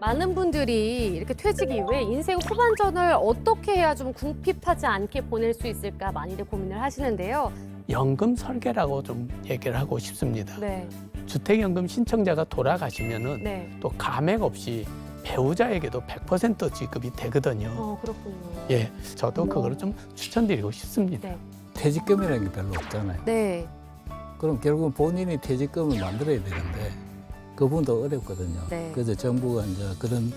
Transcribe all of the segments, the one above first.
많은 분들이 이렇게 퇴직 이후에 인생 후반전을 어떻게 해야 좀 궁핍하지 않게 보낼 수 있을까 많이들 고민을 하시는데요. 연금 설계라고 좀 얘기를 하고 싶습니다. 네, 주택연금 신청자가 돌아가시면은 네. 또 감액 없이 배우자에게도 100% 지급이 되거든요. 그렇군요. 예, 저도 그거를 좀 추천드리고 싶습니다. 네. 퇴직금이라는 게 별로 없잖아요. 네, 그럼 결국은 본인이 퇴직금을 만들어야 되는데 그 부분도 어렵거든요. 네. 그래서 정부가 이제 그런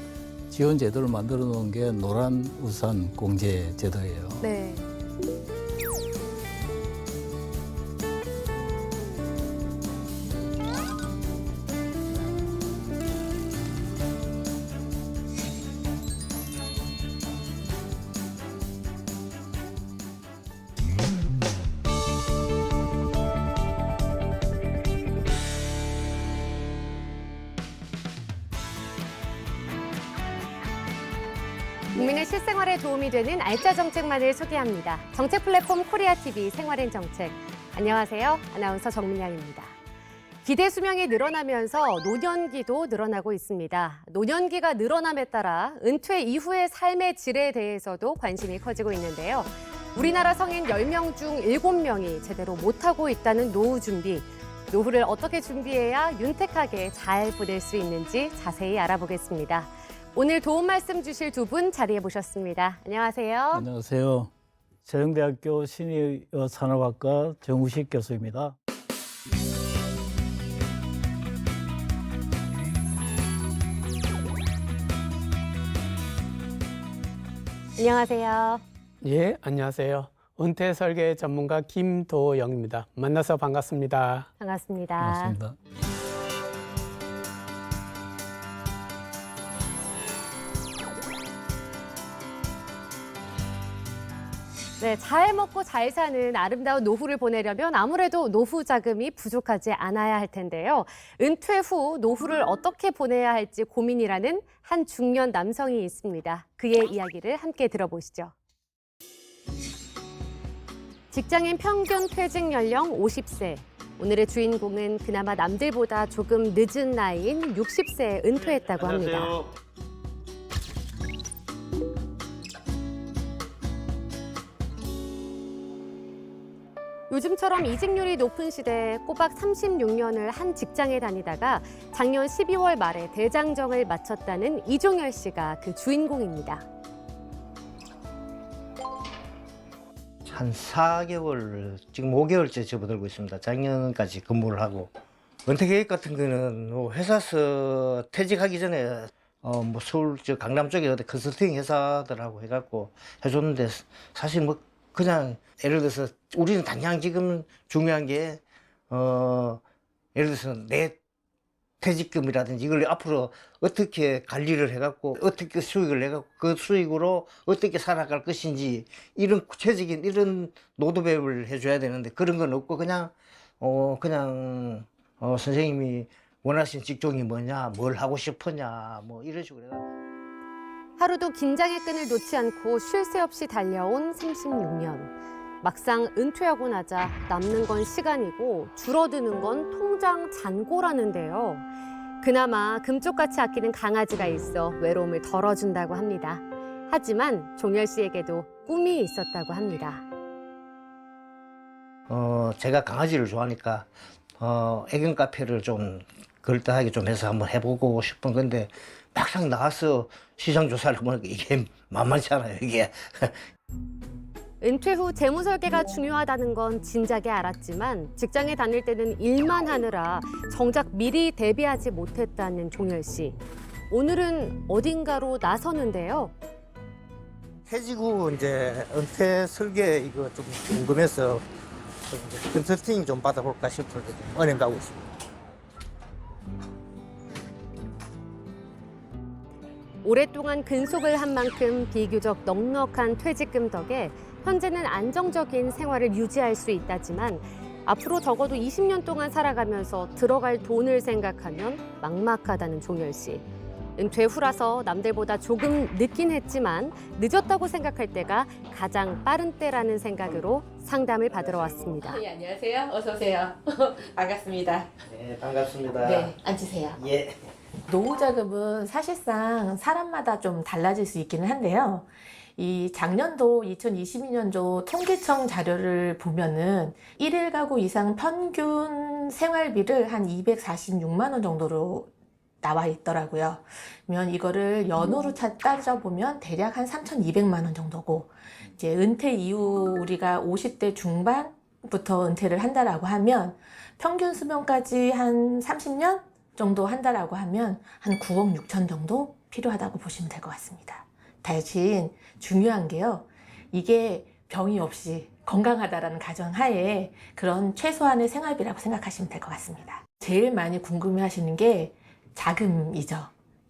지원 제도를 만들어 놓은 게 노란 우산 공제 제도예요. 네. 국민의 실생활에 도움이 되는 알짜 정책만을 소개합니다. 정책 플랫폼 코리아TV 생활엔 정책. 안녕하세요. 아나운서 정민양입니다. 기대 수명이 늘어나면서 노년기도 늘어나고 있습니다. 노년기가 늘어남에 따라 은퇴 이후의 삶의 질에 대해서도 관심이 커지고 있는데요. 우리나라 성인 10명 중 7명이 제대로 못하고 있다는 노후 준비. 노후를 어떻게 준비해야 윤택하게 잘 보낼 수 있는지 자세히 알아보겠습니다. 오늘 도움 말씀 주실 두 분 자리해 모셨습니다. 안녕하세요. 안녕하세요. 세종대학교 신의산업학과 정우식 교수입니다. 안녕하세요. 예, 안녕하세요. 은퇴 설계 전문가 김도영입니다. 만나서 반갑습니다. 반갑습니다. 반갑습니다. 네, 잘 먹고 잘 사는 아름다운 노후를 보내려면 아무래도 노후 자금이 부족하지 않아야 할 텐데요. 은퇴 후 노후를 어떻게 보내야 할지 고민이라는 한 중년 남성이 있습니다. 그의 이야기를 함께 들어보시죠. 직장인 평균 퇴직 연령 50세. 오늘의 주인공은 그나마 남들보다 조금 늦은 나이인 60세에 은퇴했다고 합니다. 요즘처럼 이직률이 높은 시대에 꼬박 36년을 한 직장에 다니다가 작년 12월 말에 대장정을 마쳤다는 이종열 씨가 그 주인공입니다. 한 4개월, 지금 5개월째 접어들고 있습니다. 작년까지 근무를 하고. 은퇴 계획 같은 거는 뭐 회사에서 퇴직하기 전에 뭐 서울 저 강남 쪽에 어디 컨설팅 회사들하고 해갖고 해줬는데 사실 뭐 그냥 예를 들어서 우리는 당장 지금 중요한 게 예를 들어서 내 퇴직금이라든지 이걸 앞으로 어떻게 관리를 해갖고 어떻게 수익을 내갖고 그 수익으로 어떻게 살아갈 것인지 이런 구체적인 이런 로드맵을 해줘야 되는데 그런 건 없고 그냥 선생님이 원하시는 직종이 뭐냐, 뭘 하고 싶으냐, 뭐 이런 식으로 해갖고. 하루도 긴장의 끈을 놓지 않고 쉴 새 없이 달려온 36년. 막상 은퇴하고 나자 남는 건 시간이고 줄어드는 건 통장 잔고라는데요. 그나마 금쪽같이 아끼는 강아지가 있어 외로움을 덜어준다고 합니다. 하지만 종열 씨에게도 꿈이 있었다고 합니다. 제가 강아지를 좋아하니까 애견 카페를 좀 그럴듯하게 좀 해서 한번 해보고 싶은 건데 막상 나와서 시장 조사를 해보니까 이게 만만치 않아요, 이게. 은퇴 후 재무 설계가 중요하다는 건 진작에 알았지만 직장에 다닐 때는 일만 하느라 정작 미리 대비하지 못했다는 종열 씨. 오늘은 어딘가로 나서는데요. 퇴직 후 이제 은퇴 설계 이거 좀 궁금해서 컨설팅 좀 받아볼까 싶어서 은행 가고 있습니다. 오랫동안 근속을 한 만큼 비교적 넉넉한 퇴직금 덕에 현재는 안정적인 생활을 유지할 수 있다지만 앞으로 적어도 20년 동안 살아가면서 들어갈 돈을 생각하면 막막하다는 종열 씨. 은퇴 후라서 남들보다 조금 늦긴 했지만 늦었다고 생각할 때가 가장 빠른 때라는 생각으로 상담을 받으러 왔습니다. 네, 안녕하세요. 어서 오세요. 반갑습니다. 네, 반갑습니다. 네, 앉으세요. 예. 노후 자금은 사실상 사람마다 좀 달라질 수 있기는 한데요. 이 작년도 2022년도 통계청 자료를 보면은 1일 가구 이상 평균 생활비를 한 246만 원 정도로 나와 있더라고요. 그러면 이거를 연으로 따져보면 대략 한 3,200만 원 정도고, 이제 은퇴 이후 우리가 50대 중반부터 은퇴를 한다라고 하면 평균 수명까지 한 30년 정도 한다라고 하면 한 9억 6천 정도 필요하다고 보시면 될 것 같습니다. 대신 중요한 게요, 이게 병이 없이 건강하다라는 가정하에 그런 최소한의 생활비라고 생각하시면 될 것 같습니다. 제일 많이 궁금해하시는 게 자금이죠.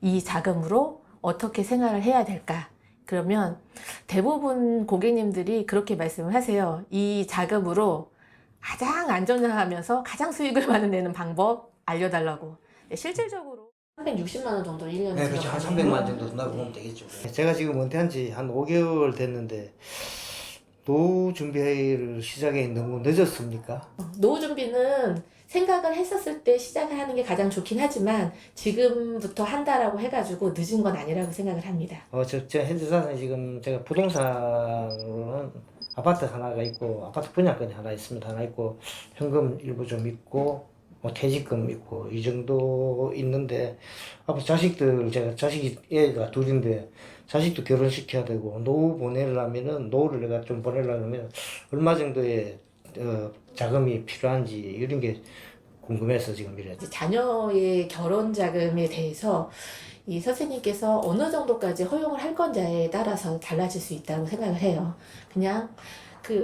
이 자금으로 어떻게 생활을 해야 될까? 그러면 대부분 고객님들이 그렇게 말씀을 하세요. 이 자금으로 가장 안전하면서 가장 수익을 많이 내는 방법 알려달라고. 실질적으로 360만 원 정도 1년에 네, 그렇죠. 한 300만 정도 든다고 보면 되겠죠. 제가 지금 은퇴한 지 한 5개월 됐는데 노후 준비를 시작이 너무 늦었습니까? 노후 준비는 생각을 했었을 때 시작을 하는 게 가장 좋긴 하지만 지금부터 한다라고 해가지고 늦은 건 아니라고 생각을 합니다. 제 현재사는 지금 제가 부동산은 아파트 하나가 있고 아파트 분양권이 하나 있습니다. 하나 있고 현금 일부 좀 있고 뭐 퇴직금 있고 이 정도 있는데 앞으로 자식들 제가 자식이 애가 둘인데 자식도 결혼시켜야 되고 노후 보내려면은 노후를 내가 좀 보내려면 얼마 정도의 자금이 필요한지 이런 게 궁금해서 지금 이래. 자녀의 결혼 자금에 대해서 이 선생님께서 어느 정도까지 허용을 할 건지에 따라서 달라질 수 있다고 생각을 해요. 그냥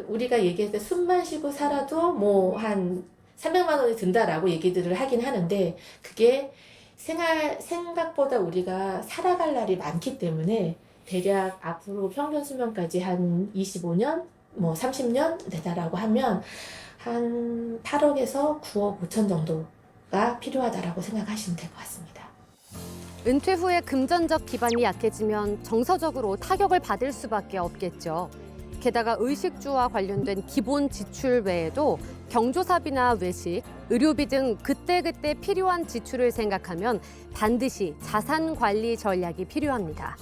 우리가 얘기할 때 숨만 쉬고 살아도 뭐 한 300만 원이 든다라고 얘기들을 하긴 하는데 그게 생각보다 우리가 살아갈 날이 많기 때문에 대략 앞으로 평균 수명까지 한 25년, 뭐 30년 되다라고 하면 한 8억에서 9억 5천 정도가 필요하다라고 생각하시면 될 것 같습니다. 은퇴 후에 금전적 기반이 약해지면 정서적으로 타격을 받을 수밖에 없겠죠. 게다가 의식주와 관련된 기본 지출 외에도 경조사비나 외식, 의료비 등 그때그때 필요한 지출을 생각하면 반드시 자산 관리 전략이 필요합니다.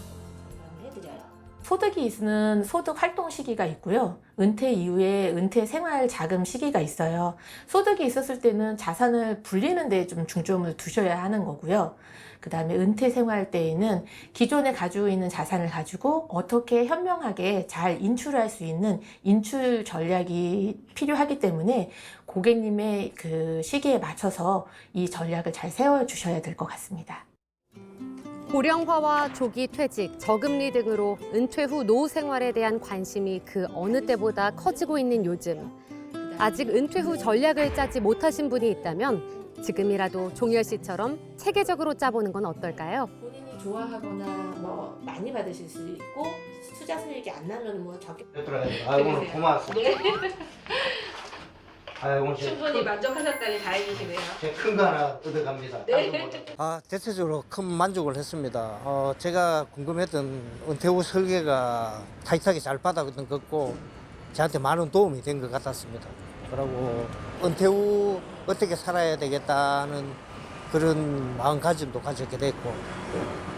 소득이 있는 소득 활동 시기가 있고요. 은퇴 이후에 은퇴 생활 자금 시기가 있어요. 소득이 있었을 때는 자산을 불리는 데 좀 중점을 두셔야 하는 거고요. 그 다음에 은퇴 생활 때에는 기존에 가지고 있는 자산을 가지고 어떻게 현명하게 잘 인출할 수 있는 인출 전략이 필요하기 때문에 고객님의 그 시기에 맞춰서 이 전략을 잘 세워주셔야 될 것 같습니다. 고령화와 조기 퇴직, 저금리 등으로 은퇴 후 노후 생활에 대한 관심이 그 어느 때보다 커지고 있는 요즘. 아직 은퇴 후 전략을 짜지 못하신 분이 있다면 지금이라도 종열 씨처럼 체계적으로 짜보는 건 어떨까요? 본인이 좋아하거나 뭐 많이 받으실 수 있고 투자 수익이 안 나면 뭐 적게. 오늘 고맙습니다. 오늘 충분히 만족하셨다니 다행이시네요. 제가 큰 거 하나 얻어갑니다. 네. 대체적으로 큰 만족을 했습니다. 제가 궁금했던 은퇴 후 설계가 타이트하게 잘 받아든 것 같고 저한테 많은 도움이 된 것 같았습니다. 그리고 은퇴 후 어떻게 살아야 되겠다는 그런 마음가짐도 가지게 됐고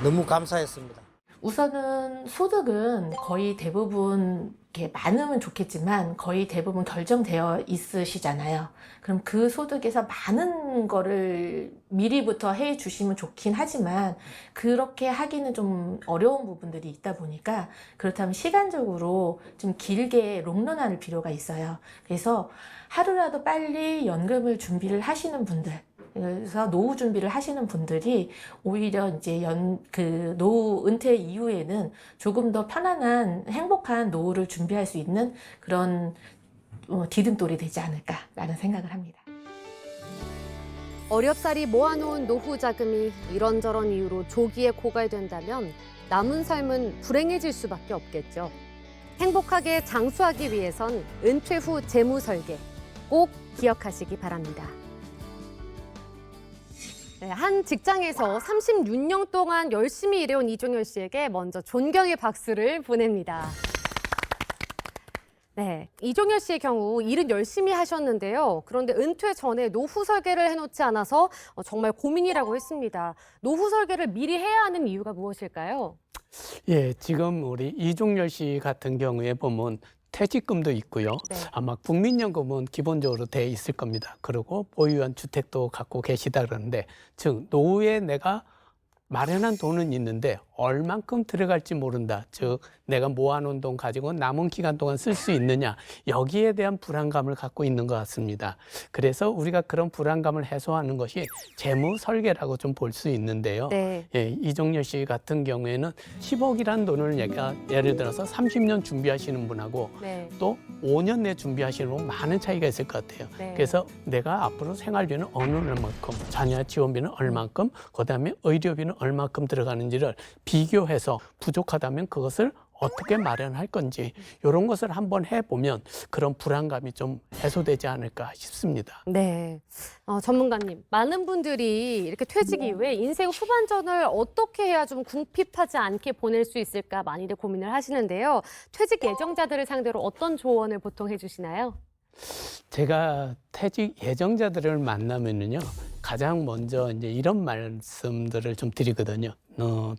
너무 감사했습니다. 우선은 소득은 거의 대부분 이렇게 많으면 좋겠지만 거의 대부분 결정되어 있으시잖아요. 그럼 그 소득에서 많은 거를 미리부터 해 주시면 좋긴 하지만 그렇게 하기는 좀 어려운 부분들이 있다 보니까 그렇다면 시간적으로 좀 길게 롱런할 필요가 있어요. 그래서 하루라도 빨리 연금을 준비를 하시는 분들, 그래서 노후 준비를 하시는 분들이 오히려 이제 노후 은퇴 이후에는 조금 더 편안한 행복한 노후를 준비할 수 있는 그런 디딤돌이 되지 않을까라는 생각을 합니다. 어렵사리 모아놓은 노후 자금이 이런저런 이유로 조기에 고갈된다면 남은 삶은 불행해질 수밖에 없겠죠. 행복하게 장수하기 위해선 은퇴 후 재무 설계 꼭 기억하시기 바랍니다. 네, 한 직장에서 36년 동안 열심히 일해온 이종열 씨에게 먼저 존경의 박수를 보냅니다. 네, 이종열 씨의 경우 일은 열심히 하셨는데요. 그런데 은퇴 전에 노후 설계를 해놓지 않아서 정말 고민이라고 했습니다. 노후 설계를 미리 해야 하는 이유가 무엇일까요? 예, 지금 우리 이종열 씨 같은 경우에 보면 퇴직금도 있고요. 네. 아마 국민연금은 기본적으로 돼 있을 겁니다. 그리고 보유한 주택도 갖고 계시다 그러는데, 즉 노후에 내가 마련한 돈은 있는데 얼만큼 들어갈지 모른다. 즉 내가 모아놓은 돈 가지고 남은 기간 동안 쓸 수 있느냐. 여기에 대한 불안감을 갖고 있는 것 같습니다. 그래서 우리가 그런 불안감을 해소하는 것이 재무 설계라고 좀 볼 수 있는데요. 네. 예, 이종열 씨 같은 경우에는 10억이라는 돈을 예를 들어서 30년 준비하시는 분하고 네. 또 5년 내 준비하시는 분 많은 차이가 있을 것 같아요. 네. 그래서 내가 앞으로 생활비는 어느 얼만큼, 자녀 지원비는 얼만큼, 그다음에 의료비는 얼만큼 들어가는지를 비교해서 부족하다면 그것을 어떻게 마련할 건지 이런 것을 한번 해보면 그런 불안감이 좀 해소되지 않을까 싶습니다. 네. 전문가님, 많은 분들이 이렇게 퇴직 이후에 인생 후반전을 어떻게 해야 좀 궁핍하지 않게 보낼 수 있을까 많이들 고민을 하시는데요. 퇴직 예정자들을 상대로 어떤 조언을 보통 해주시나요? 제가 퇴직 예정자들을 만나면은요, 가장 먼저 이제 이런 말씀들을 좀 드리거든요.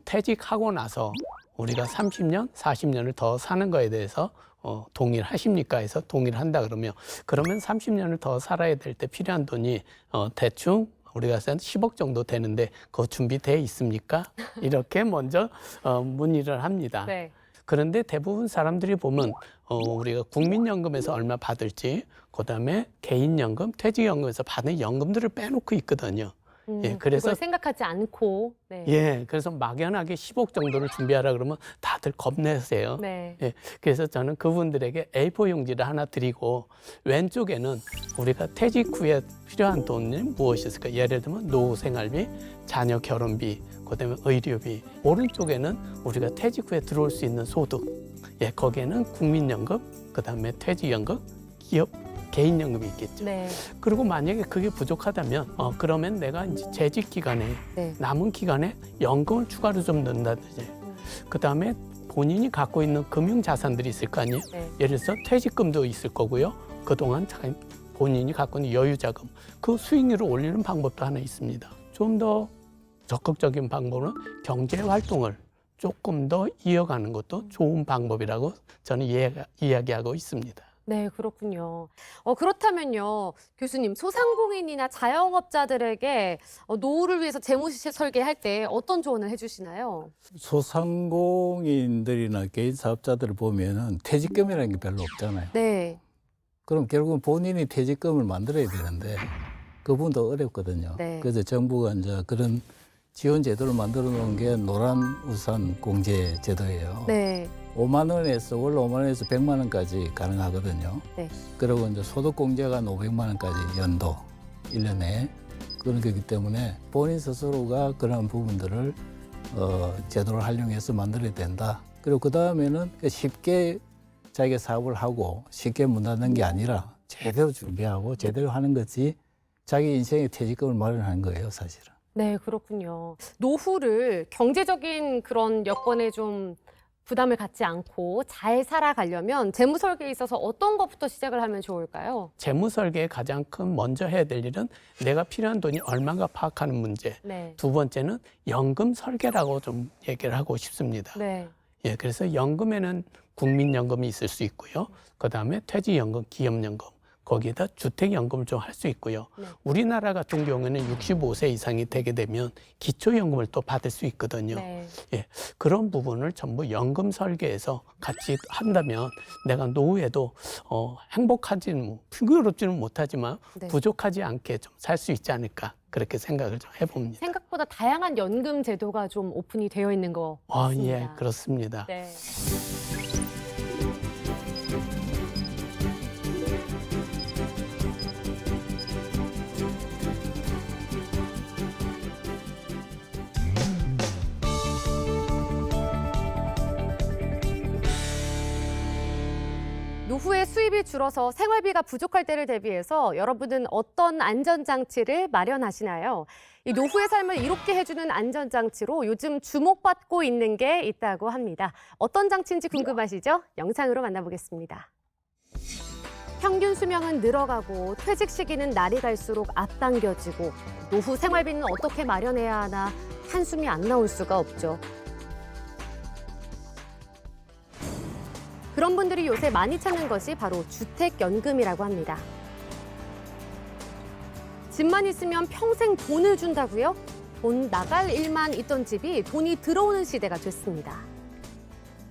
퇴직하고 나서 우리가 30년, 40년을 더 사는 거에 대해서 동의를 하십니까? 해서 동의를 한다 그러면 30년을 더 살아야 될 때 필요한 돈이 대충 우리가 쓴 10억 정도 되는데 그거 준비돼 있습니까? 이렇게 먼저 문의를 합니다. 네. 그런데 대부분 사람들이 보면 우리가 국민연금에서 얼마 받을지, 그다음에 개인연금, 퇴직연금에서 받은 연금들을 빼놓고 있거든요. 예, 그래서 그걸 생각하지 않고. 네. 예, 그래서 막연하게 10억 정도를 준비하라 그러면 다들 겁내세요. 네. 예, 그래서 저는 그분들에게 A4 용지를 하나 드리고 왼쪽에는 우리가 퇴직 후에 필요한 돈이 무엇이 있을까? 예를 들면 노후 생활비, 자녀 결혼비, 그다음에 의료비. 오른쪽에는 우리가 퇴직 후에 들어올 수 있는 소득. 예, 거기에는 국민연금, 그다음에 퇴직연금, 기업 개인연금이 있겠죠. 네. 그리고 만약에 그게 부족하다면 그러면 내가 이제 재직 기간에 네. 남은 기간에 연금을 추가로 좀 넣는다든지 그다음에 본인이 갖고 있는 금융 자산들이 있을 거 아니에요. 네. 예를 들어서 퇴직금도 있을 거고요. 그동안 본인이 갖고 있는 여유자금 그 수익률을 올리는 방법도 하나 있습니다. 좀 더 적극적인 방법은 경제활동을 조금 더 이어가는 것도 좋은 방법이라고 저는 이야기하고 있습니다. 네, 그렇군요. 그렇다면요, 교수님, 소상공인이나 자영업자들에게 노후를 위해서 재무 설계할 때 어떤 조언을 해주시나요? 소상공인들이나 개인 사업자들을 보면은 퇴직금이라는 게 별로 없잖아요. 네. 그럼 결국은 본인이 퇴직금을 만들어야 되는데 그 부분도 어렵거든요. 네. 그래서 정부가 이제 그런 지원 제도를 만들어 놓은 게 노란 우산 공제 제도예요. 네. 5만 원에서 월 5만 원에서 100만 원까지 가능하거든요. 네. 그리고 이제 소득 공제가 500만 원까지 연도 1년에 그런 거기 때문에 본인 스스로가 그런 부분들을 제도를 활용해서 만들어야 된다. 그리고 그 다음에는 쉽게 자기가 사업을 하고 쉽게 문 닫는 게 아니라 제대로 준비하고 제대로 하는 것이 자기 인생의 퇴직금을 마련하는 거예요, 사실은. 네, 그렇군요. 노후를 경제적인 그런 여건에 좀 부담을 갖지 않고 잘 살아가려면 재무 설계에 있어서 어떤 것부터 시작을 하면 좋을까요? 재무 설계의 가장 큰 먼저 해야 될 일은 내가 필요한 돈이 얼마인가 파악하는 문제. 네. 두 번째는 연금 설계라고 좀 얘기를 하고 싶습니다. 네. 예, 그래서 연금에는 국민연금이 있을 수 있고요. 그다음에 퇴직연금, 기업연금, 거기에다 주택연금을 좀 할 수 있고요. 네. 우리나라 같은 경우에는 65세 이상이 되게 되면 기초연금을 또 받을 수 있거든요. 네. 예, 그런 부분을 전부 연금 설계해서 같이 한다면 내가 노후에도 행복하지는 풍요롭지는 못하지만 네. 부족하지 않게 좀 살 수 있지 않을까 그렇게 생각을 좀 해봅니다. 생각보다 다양한 연금 제도가 좀 오픈이 되어 있는 것 같습니다. 예, 그렇습니다. 네. 노후에 수입이 줄어서 생활비가 부족할 때를 대비해서 여러분은 어떤 안전장치를 마련하시나요? 이 노후의 삶을 이롭게 해주는 안전장치로 요즘 주목받고 있는 게 있다고 합니다. 어떤 장치인지 궁금하시죠? 영상으로 만나보겠습니다. 평균 수명은 늘어가고 퇴직 시기는 날이 갈수록 앞당겨지고 노후 생활비는 어떻게 마련해야 하나 한숨이 안 나올 수가 없죠. 그런 분들이 요새 많이 찾는 것이 바로 주택연금이라고 합니다. 집만 있으면 평생 돈을 준다고요? 돈 나갈 일만 있던 집이 돈이 들어오는 시대가 됐습니다.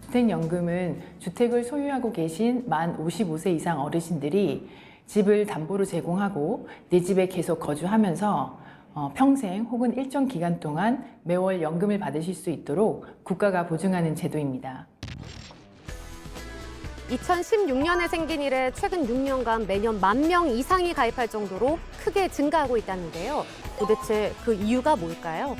주택연금은 주택을 소유하고 계신 만 55세 이상 어르신들이 집을 담보로 제공하고 내 집에 계속 거주하면서 평생 혹은 일정 기간 동안 매월 연금을 받으실 수 있도록 국가가 보증하는 제도입니다. 2016년에 생긴 이래 최근 6년간 매년 10,000명 이상이 가입할 정도로 크게 증가하고 있다는데요. 도대체 그 이유가 뭘까요?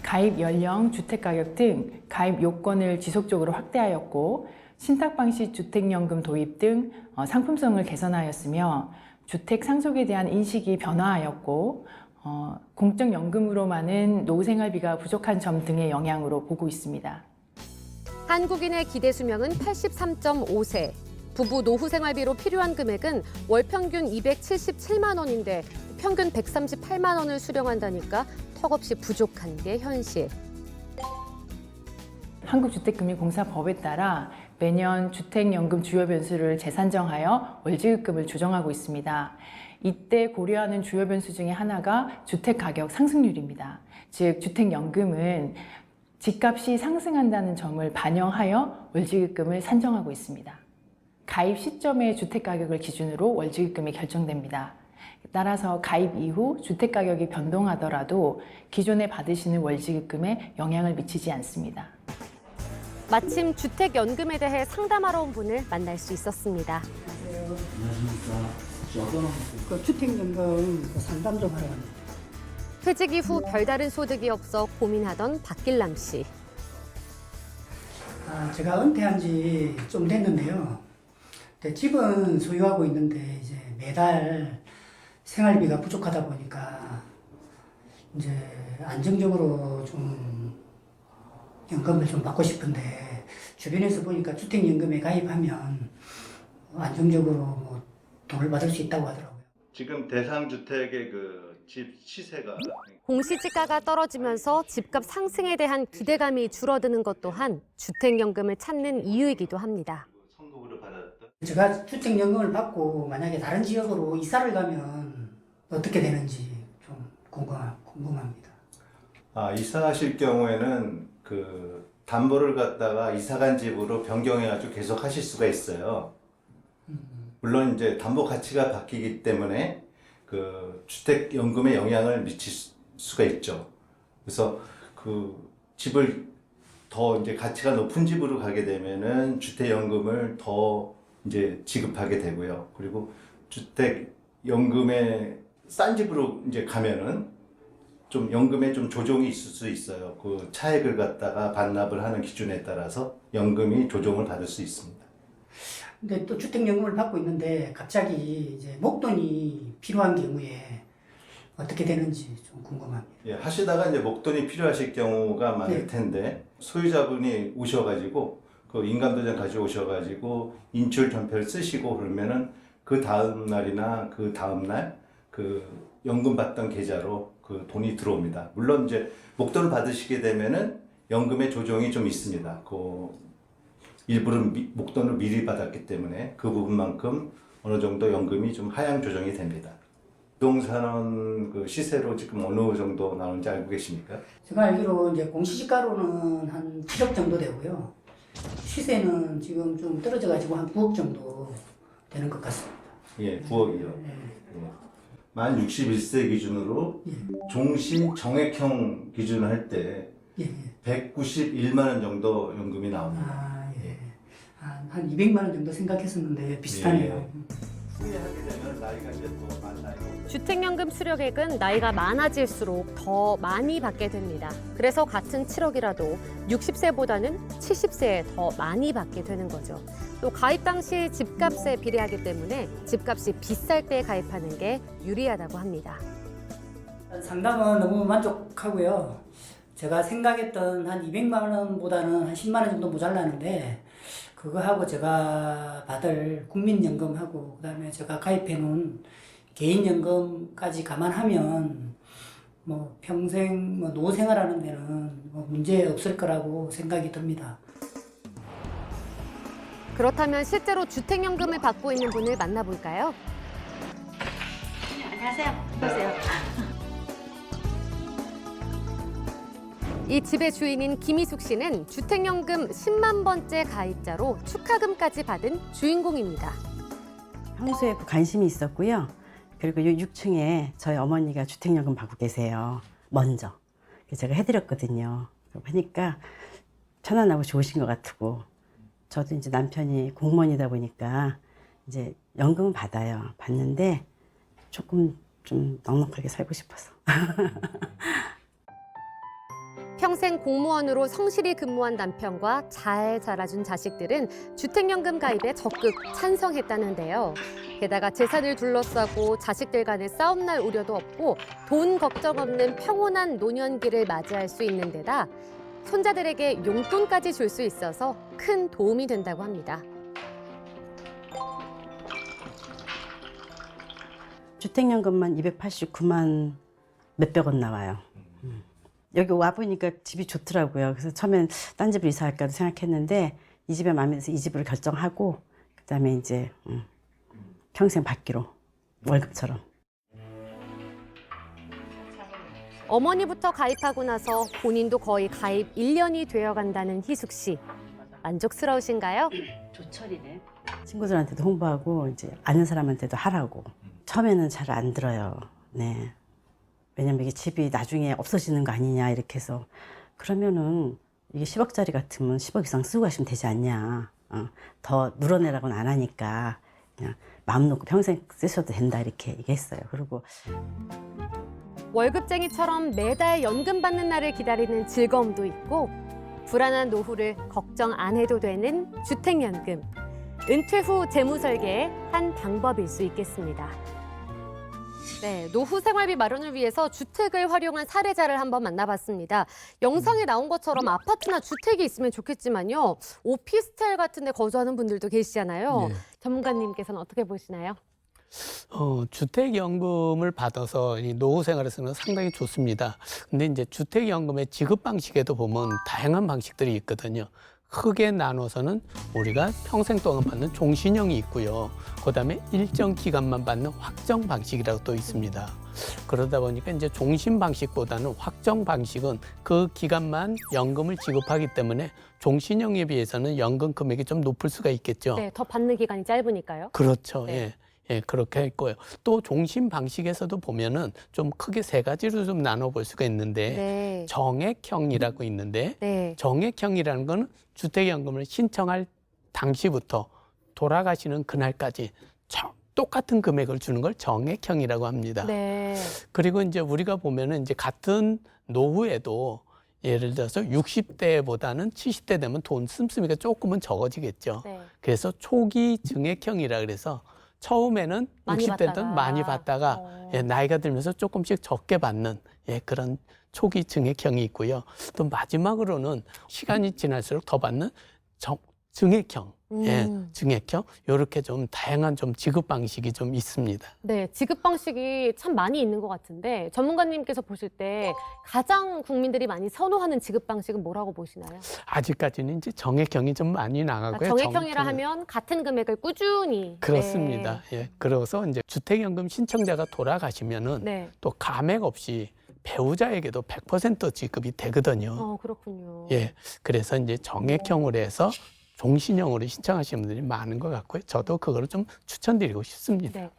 가입 연령, 주택 가격 등 가입 요건을 지속적으로 확대하였고 신탁 방식 주택연금 도입 등 상품성을 개선하였으며 주택 상속에 대한 인식이 변화하였고 공적연금으로만은 노후 생활비가 부족한 점 등의 영향으로 보고 있습니다. 한국인의 기대 수명은 83.5세. 부부 노후 생활비로 필요한 금액은 월 평균 277만 원인데 평균 138만 원을 수령한다니까 턱없이 부족한 게 현실. 한국주택금융공사법에 따라 매년 주택연금 주요 변수를 재산정하여 월지급금을 조정하고 있습니다. 이때 고려하는 주요 변수 중에 하나가 주택가격 상승률입니다. 즉 주택연금은 집값이 상승한다는 점을 반영하여 월지급금을 산정하고 있습니다. 가입 시점의 주택가격을 기준으로 월지급금이 결정됩니다. 따라서 가입 이후 주택가격이 변동하더라도 기존에 받으시는 월지급금에 영향을 미치지 않습니다. 마침 주택연금에 대해 상담하러 온 분을 만날 수 있었습니다. 그 주택연금 상담 좀 하러 왔는데. 퇴직 이후 별다른 소득이 없어 고민하던 박길남 씨. 제가 은퇴한 지 좀 됐는데요. 근데 집은 소유하고 있는데 이제 매달 생활비가 부족하다 보니까 이제 안정적으로 좀 연금을 좀 받고 싶은데 주변에서 보니까 주택연금에 가입하면 안정적으로 뭐 돈을 받을 수 있다고 하더라고요. 지금 대상주택의 그 집 시세가 공시지가가 떨어지면서 집값 상승에 대한 기대감이 줄어드는 것 또한 주택연금을 찾는 이유이기도 합니다. 선급으로 받았던 제가 주택연금을 받고 만약에 다른 지역으로 이사를 가면 어떻게 되는지 좀 궁금합니다. 이사하실 경우에는 그 담보를 갖다가 이사간 집으로 변경해가지고 계속 하실 수가 있어요. 물론 이제 담보 가치가 바뀌기 때문에 그 주택연금에 영향을 미칠 수가 있죠. 그래서 그 집을 더 이제 가치가 높은 집으로 가게 되면은 주택연금을 더 이제 지급하게 되고요. 그리고 주택연금에 싼 집으로 이제 가면은 좀 연금에 좀 조정이 있을 수 있어요. 그 차액을 갖다가 반납을 하는 기준에 따라서 연금이 조정을 받을 수 있습니다. 근데 또 주택연금을 받고 있는데 갑자기 이제 목돈이 필요한 경우에 어떻게 되는지 좀 궁금합니다. 예, 하시다가 이제 목돈이 필요하실 경우가 많을 텐데 소유자분이 오셔가지고 그 인감도장 가져오셔가지고 인출 전표를 쓰시고 그러면은 그 다음 날이나 그 다음 날 그 연금 받던 계좌로 그 돈이 들어옵니다. 물론 이제 목돈을 받으시게 되면은 연금의 조정이 좀 있습니다. 그 일부는 목돈을 미리 받았기 때문에 그 부분만큼 어느 정도 연금이 좀 하향 조정이 됩니다. 부동산 그 시세로 지금 어느 정도 나오는지 알고 계십니까? 제가 알기로 이제 공시지가로는 한 7억 정도 되고요. 시세는 지금 좀 떨어져가지고 한 9억 정도 되는 것 같습니다. 예, 9억이요. 네. 만 61세 기준으로 종신 정액형 기준을 할 때 예, 예. 191만 원 정도 연금이 나옵니다. 예. 한 200만 원 정도 생각했었는데 비슷하네요. 수리하게 되면 나이가 이제 더 많아요. 주택연금 수령액은 나이가 많아질수록 더 많이 받게 됩니다. 그래서 같은 7억이라도 60세보다는 70세에 더 많이 받게 되는 거죠. 또 가입 당시 집값에 비례하기 때문에 집값이 비쌀 때 가입하는 게 유리하다고 합니다. 상담은 너무 만족하고요. 제가 생각했던 한 200만 원보다는 한 10만 원 정도 모자라는데 그거하고 제가 받을 국민연금하고 그다음에 제가 가입해 놓은 개인연금까지 감안하면 뭐 평생 뭐 노후 생활하는 데는 뭐 문제 없을 거라고 생각이 듭니다. 그렇다면 실제로 주택연금을 받고 있는 분을 만나볼까요? 안녕하세요. 보세요. 이 집의 주인인 김희숙 씨는 주택연금 10만 번째 가입자로 축하금까지 받은 주인공입니다. 평소에 관심이 있었고요. 그리고 6층에 저희 어머니가 주택연금 받고 계세요. 먼저. 제가 해드렸거든요. 하니까 편안하고 좋으신 것 같고 저도 이제 남편이 공무원이다 보니까 이제 연금은 받아요. 받는데 조금 좀 넉넉하게 살고 싶어서. 평생 공무원으로 성실히 근무한 남편과 잘 자라준 자식들은 주택연금 가입에 적극 찬성했다는데요. 게다가 재산을 둘러싸고 자식들 간의 싸움 날 우려도 없고 돈 걱정 없는 평온한 노년기를 맞이할 수 있는 데다 손자들에게 용돈까지 줄 수 있어서 큰 도움이 된다고 합니다. 주택연금만 289만 몇백 원 나와요. 여기 와보니까 집이 좋더라고요. 그래서 처음엔 딴 집으로 이사할까도 생각했는데 이 집에 마음에 들어서 이 집으로 결정하고 그다음에 이제 평생 받기로 월급처럼. 어머니부터 가입하고 나서 본인도 거의 가입 1년이 되어간다는 희숙 씨. 만족스러우신가요? 조철이네. 친구들한테도 홍보하고 이제 아는 사람한테도 하라고. 처음에는 잘 안 들어요. 네. 왜냐면 이게 집이 나중에 없어지는 거 아니냐 이렇게 해서 그러면은 이게 10억짜리 같으면 10억 이상 쓰고 가시면 되지 않냐. 더 늘어내라고는 안 하니까 그냥 마음 놓고 평생 쓰셔도 된다 이렇게 얘기했어요. 그리고 월급쟁이처럼 매달 연금 받는 날을 기다리는 즐거움도 있고 불안한 노후를 걱정 안 해도 되는 주택연금. 은퇴 후 재무 설계의 한 방법일 수 있겠습니다. 네, 노후 생활비 마련을 위해서 주택을 활용한 사례자를 한번 만나봤습니다. 영상에 나온 것처럼 아파트나 주택이 있으면 좋겠지만요. 오피스텔 같은 데 거주하는 분들도 계시잖아요. 네. 전문가님께서는 어떻게 보시나요? 주택연금을 받아서 이 노후 생활에서는 상당히 좋습니다. 근데 이제 주택연금의 지급 방식에도 보면 다양한 방식들이 있거든요. 크게 나눠서는 우리가 평생 동안 받는 종신형이 있고요. 그다음에 일정 기간만 받는 확정 방식이라고 또 있습니다. 그러다 보니까 이제 종신 방식보다는 확정 방식은 그 기간만 연금을 지급하기 때문에 종신형에 비해서는 연금 금액이 좀 높을 수가 있겠죠. 네, 더 받는 기간이 짧으니까요. 그렇죠. 네. 예. 예, 그렇게 했고요. 또 종신 방식에서도 보면은 좀 크게 세 가지로 좀 나눠볼 수가 있는데 네. 정액형이라고 있는데 네. 정액형이라는 거는 주택연금을 신청할 당시부터 돌아가시는 그날까지 똑같은 금액을 주는 걸 정액형이라고 합니다. 네. 그리고 이제 우리가 보면은 이제 같은 노후에도 예를 들어서 60대보다는 70대 되면 돈 씀씀이가 조금은 적어지겠죠. 네. 그래서 초기 증액형이라 그래서 처음에는 많이 60대 때 받다가. 많이 받다가 예, 나이가 들면서 조금씩 적게 받는 예, 그런 초기 증액형이 있고요. 또 마지막으로는 시간이 지날수록 더 받는 증액형, 예, 증액형 이렇게 좀 다양한 좀 지급 방식이 좀 있습니다. 네, 지급 방식이 참 많이 있는 것 같은데 전문가님께서 보실 때 가장 국민들이 많이 선호하는 지급 방식은 뭐라고 보시나요? 아직까지는 이제 정액형이 좀 많이 나가고요. 정액형이라 하면 같은 금액을 꾸준히. 그렇습니다. 예, 그래서 이제 주택연금 신청자가 돌아가시면은 네. 또 감액 없이 배우자에게도 100% 지급이 되거든요. 그렇군요. 예, 그래서 이제 정액형으로 해서 종신형으로 신청하시는 분들이 많은 것 같고요. 저도 그거를 좀 추천드리고 싶습니다. 네.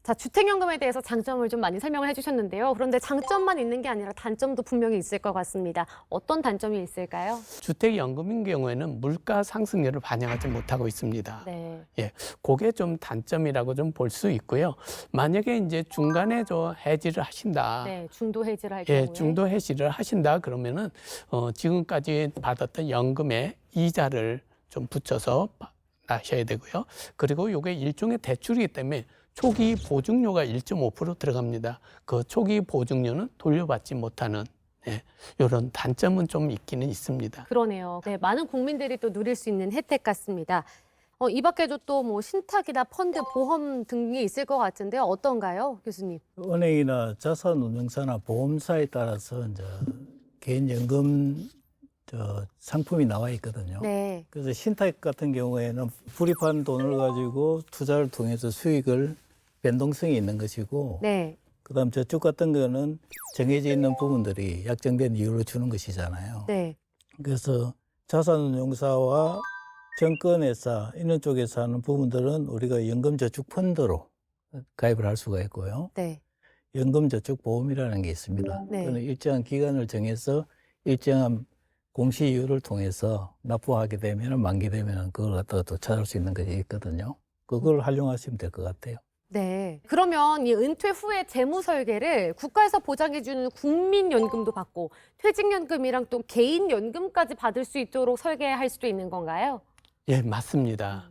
자, 주택연금에 대해서 장점을 좀 많이 설명을 해주셨는데요. 그런데 장점만 있는 게 아니라 단점도 분명히 있을 것 같습니다. 어떤 단점이 있을까요? 주택연금인 경우에는 물가 상승률을 반영하지 못하고 있습니다. 네. 그게 좀 단점이라고 좀 볼 수 있고요. 만약에 이제 중간에 해지를 하신다. 네, 중도 해지를 할 예, 경우에. 중도 해지를 하신다 그러면은 지금까지 받았던 연금의 이자를 좀 붙여서 하셔야 되고요. 그리고 이게 일종의 대출이기 때문에 초기 보증료가 1.5% 들어갑니다. 그 초기 보증료는 돌려받지 못하는 이런 단점은 좀 있기는 있습니다. 그러네요. 네, 많은 국민들이 또 누릴 수 있는 혜택 같습니다. 이 밖에도 또 뭐 신탁이나 펀드, 보험 등이 있을 것 같은데요. 어떤가요, 교수님? 은행이나 자산운용사나 보험사에 따라서 이제 개인연금 상품이 나와 있거든요. 네. 그래서 신탁 같은 경우에는 불입한 돈을 가지고 투자를 통해서 수익을 변동성이 있는 것이고, 네. 그다음 저축 같은 거는 정해져 있는 부분들이 약정된 이율로 주는 것이잖아요. 네. 그래서 자산운용사와 증권회사 이런 쪽에서 하는 부분들은 우리가 연금저축펀드로 가입을 할 수가 있고요. 네. 연금저축보험이라는 게 있습니다. 네. 그는 일정한 기간을 정해서 일정한 공시이율을 통해서 납부하게 되면 만기되면 그걸 갖다가 또 찾을 수 있는 것이 있거든요. 그걸 활용하시면 될 것 같아요. 네. 그러면 이 은퇴 후에 재무 설계를 국가에서 보장해주는 국민연금도 받고 퇴직연금이랑 또 개인연금까지 받을 수 있도록 설계할 수도 있는 건가요? 예, 맞습니다.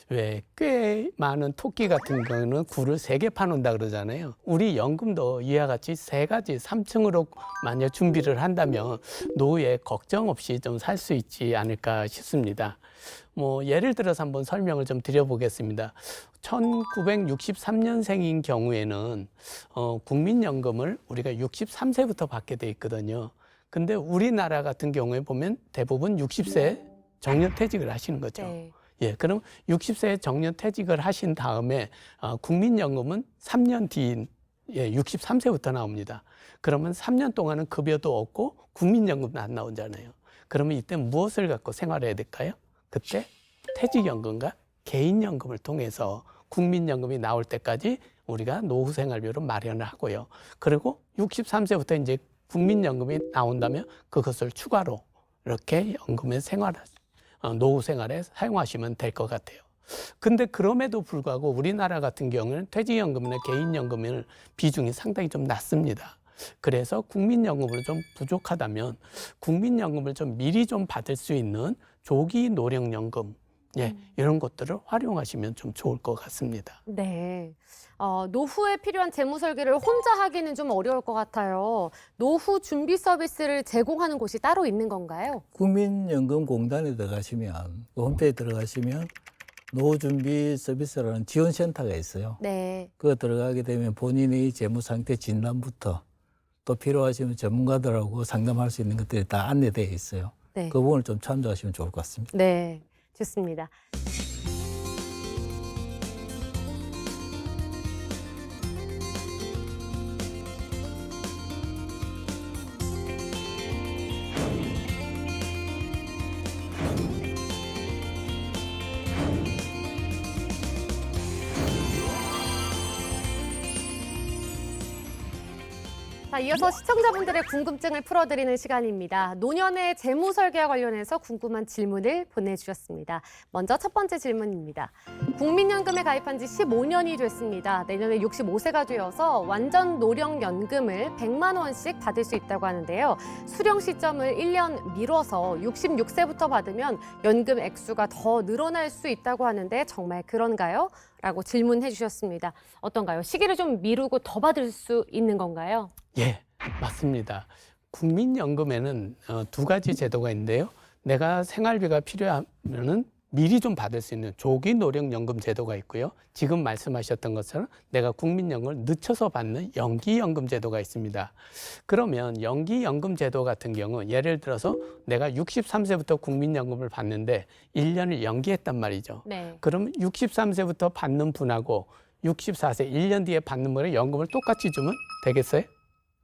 왜 꽤 많은 토끼 같은 경우는 굴을 3개 파놓는다 그러잖아요. 우리 연금도 이와 같이 3가지, 3층으로 만약 준비를 한다면 노후에 걱정 없이 좀 살 수 있지 않을까 싶습니다. 뭐 예를 들어서 한번 설명을 좀 드려보겠습니다. 1963년생인 경우에는 국민연금을 우리가 63세부터 받게 돼 있거든요. 근데 우리나라 같은 경우에 보면 대부분 60세 정년퇴직을 하시는 거죠. 네. 예, 그럼 60세 정년퇴직을 하신 다음에 국민연금은 3년 뒤인 63세부터 나옵니다. 그러면 3년 동안은 급여도 없고 국민연금도 안 나오잖아요. 그러면 이때 무엇을 갖고 생활해야 될까요? 그때 퇴직연금과 개인연금을 통해서 국민연금이 나올 때까지 우리가 노후생활비를 마련을 하고요. 그리고 63세부터 이제 국민연금이 나온다면 그것을 추가로 이렇게 연금의 노후 생활에 사용하시면 될 것 같아요. 근데 그럼에도 불구하고 우리나라 같은 경우는 퇴직연금이나 개인연금의 비중이 상당히 좀 낮습니다. 그래서 국민연금으로 좀 부족하다면 국민연금을 좀 미리 좀 받을 수 있는 조기 노령연금 이런 것들을 활용하시면 좀 좋을 것 같습니다. 네. 노후에 필요한 재무 설계를 혼자 하기는 좀 어려울 것 같아요. 노후 준비 서비스를 제공하는 곳이 따로 있는 건가요? 국민연금공단에 들어가시면 그 홈페이지에 들어가시면 노후준비 서비스라는 지원센터가 있어요. 네. 그거 들어가게 되면 본인의 재무 상태 진단부터 또 필요하시면 전문가들하고 상담할 수 있는 것들이 다 안내되어 있어요. 네. 그 부분을 좀 참조하시면 좋을 것 같습니다. 네. 좋습니다. 자, 이어서 시청자분들의 궁금증을 풀어드리는 시간입니다. 노년의 재무 설계와 관련해서 궁금한 질문을 보내주셨습니다. 먼저 첫 번째 질문입니다. 국민연금에 가입한 지 15년이 됐습니다. 내년에 65세가 되어서 완전 노령연금을 100만 원씩 받을 수 있다고 하는데요. 수령 시점을 1년 미뤄서 66세부터 받으면 연금 액수가 더 늘어날 수 있다고 하는데 정말 그런가요? 라고 질문해 주셨습니다. 어떤가요? 시기를 좀 미루고 더 받을 수 있는 건가요? 예, 맞습니다. 국민연금에는 2가지 제도가 있는데요. 내가 생활비가 필요하면은 미리 좀 받을 수 있는 조기 노령연금 제도가 있고요. 지금 말씀하셨던 것처럼 내가 국민연금을 늦춰서 받는 연기연금 제도가 있습니다. 그러면 연기연금 제도 같은 경우 예를 들어서 내가 63세부터 국민연금을 받는데 1년을 연기했단 말이죠. 네. 그럼 63세부터 받는 분하고 64세 1년 뒤에 받는 분의 연금을 똑같이 주면 되겠어요?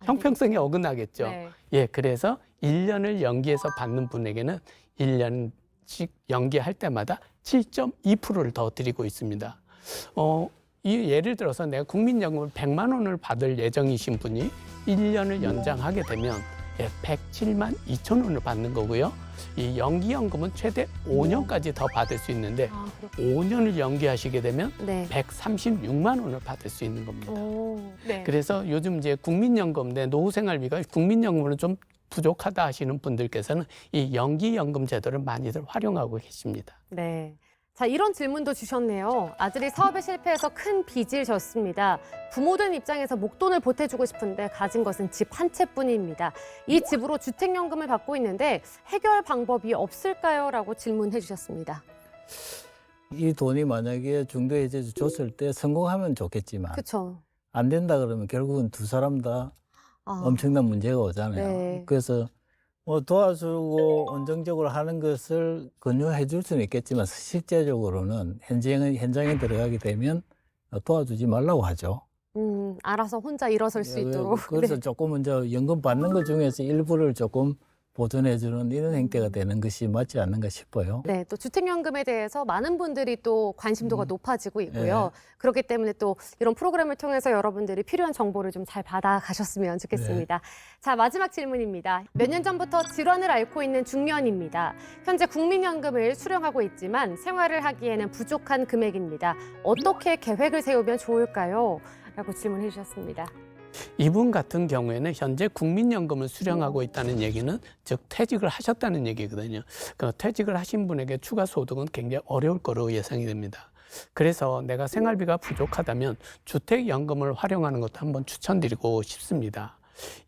형평성에 어긋나겠죠. 네. 예, 그래서 1년을 연기해서 받는 분에게는 1년씩 연기할 때마다 7.2%를 더 드리고 있습니다. 이 예를 들어서 내가 국민연금을 100만 원을 받을 예정이신 분이 1년을 연장하게 되면 107만 2천 원을 받는 거고요. 이 연기연금은 최대 5년까지 더 받을 수 있는데 아, 그렇군요. 5년을 연기하시게 되면 네. 136만 원을 받을 수 있는 겁니다. 오, 네. 그래서 요즘 이제 국민연금 내 노후생활비가 국민연금으로 좀 부족하다 하시는 분들께서는 이 연기연금 제도를 많이들 활용하고 계십니다. 네. 자, 이런 질문도 주셨네요. 아들이 사업에 실패해서 큰 빚을 졌습니다. 부모된 입장에서 목돈을 보태주고 싶은데 가진 것은 집 한 채뿐입니다. 이 집으로 주택연금을 받고 있는데 해결 방법이 없을까요? 라고 질문해 주셨습니다. 이 돈이 만약에 중도해제를 줬을 때 성공하면 좋겠지만 그렇죠. 안 된다 그러면 결국은 두 사람 다 아, 엄청난 문제가 오잖아요. 네. 그래서 뭐 도와주고 온정적으로 하는 것을 권유해 줄 수는 있겠지만 실제적으로는 현장에 들어가게 되면 도와주지 말라고 하죠. 알아서 혼자 일어설 수 있도록. 그래서 네. 조금 이제 연금 받는 것 중에서 일부를 조금 보존해 주는 이런 행태가 되는 것이 맞지 않는가 싶어요. 네, 또 주택연금에 대해서 많은 분들이 또 관심도가 높아지고 있고요. 그렇기 때문에 또 이런 프로그램을 통해서 여러분들이 필요한 정보를 좀 잘 받아가셨으면 좋겠습니다. 자, 마지막 질문입니다. 몇 년 전부터 질환을 앓고 있는 중년입니다. 현재 국민연금을 수령하고 있지만 생활을 하기에는 부족한 금액입니다. 어떻게 계획을 세우면 좋을까요? 라고 질문해 주셨습니다. 이분 같은 경우에는 현재 국민연금을 수령하고 있다는 얘기는 즉 퇴직을 하셨다는 얘기거든요. 그 퇴직을 하신 분에게 추가 소득은 굉장히 어려울 거로 예상이 됩니다. 그래서 내가 생활비가 부족하다면 주택연금을 활용하는 것도 한번 추천드리고 싶습니다.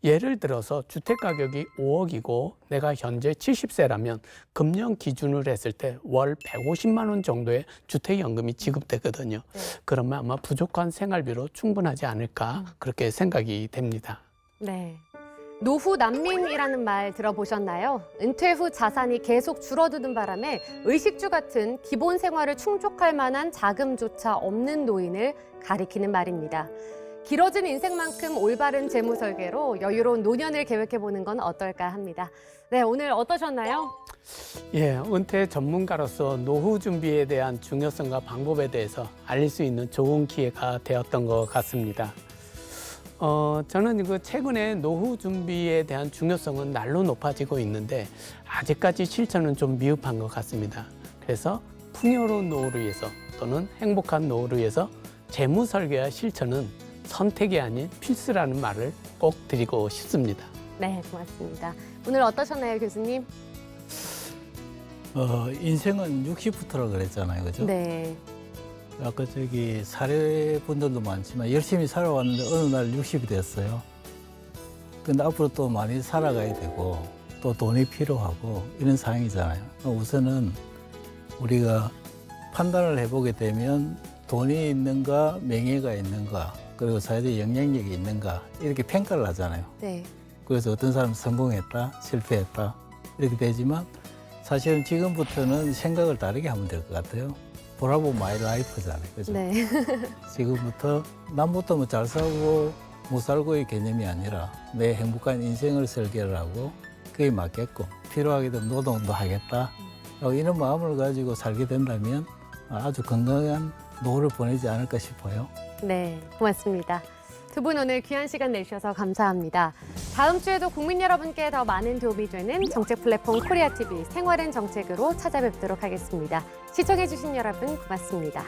예를 들어서 주택 가격이 5억이고 내가 현재 70세라면 금년 기준으로 했을 때 월 150만 원 정도의 주택연금이 지급되거든요. 네. 그러면 아마 부족한 생활비로 충분하지 않을까 그렇게 생각이 됩니다. 네. 노후 난민이라는 말 들어보셨나요? 은퇴 후 자산이 계속 줄어드는 바람에 의식주 같은 기본 생활을 충족할 만한 자금조차 없는 노인을 가리키는 말입니다. 길어진 인생만큼 올바른 재무 설계로 여유로운 노년을 계획해보는 건 어떨까 합니다. 네, 오늘 어떠셨나요? 예, 은퇴 전문가로서 노후 준비에 대한 중요성과 방법에 대해서 알릴 수 있는 좋은 기회가 되었던 것 같습니다. 저는 최근에 노후 준비에 대한 중요성은 날로 높아지고 있는데 아직까지 실천은 좀 미흡한 것 같습니다. 그래서 풍요로운 노후를 위해서 또는 행복한 노후를 위해서 재무 설계와 실천은 선택이 아닌 필수라는 말을 꼭 드리고 싶습니다. 네, 고맙습니다. 오늘 어떠셨나요, 교수님? 인생은 60부터라 그랬잖아요, 그죠? 네. 아까 저기 사례분들도 많지만 열심히 살아왔는데 어느 날 60이 됐어요. 근데 앞으로 또 많이 살아가야 되고 또 돈이 필요하고 이런 상황이잖아요. 우선은 우리가 판단을 해보게 되면 돈이 있는가, 명예가 있는가, 그리고 사회적 영향력이 있는가 이렇게 평가를 하잖아요. 네. 그래서 어떤 사람은 성공했다, 실패했다 이렇게 되지만 사실은 지금부터는 생각을 다르게 하면 될 것 같아요. 보라보 마이 라이프잖아요. 그죠? 네. 지금부터 남부터 뭐 잘 살고 못 살고의 개념이 아니라 내 행복한 인생을 설계를 하고 그에 맞게끔 필요하게 되면 노동도 하겠다. 이런 마음을 가지고 살게 된다면 아주 건강한 노후를 보내지 않을까 싶어요. 네, 고맙습니다. 두 분 오늘 귀한 시간 내주셔서 감사합니다. 다음 주에도 국민 여러분께 더 많은 도움이 되는 정책 플랫폼 코리아TV 생활앤 정책으로 찾아뵙도록 하겠습니다. 시청해주신 여러분 고맙습니다.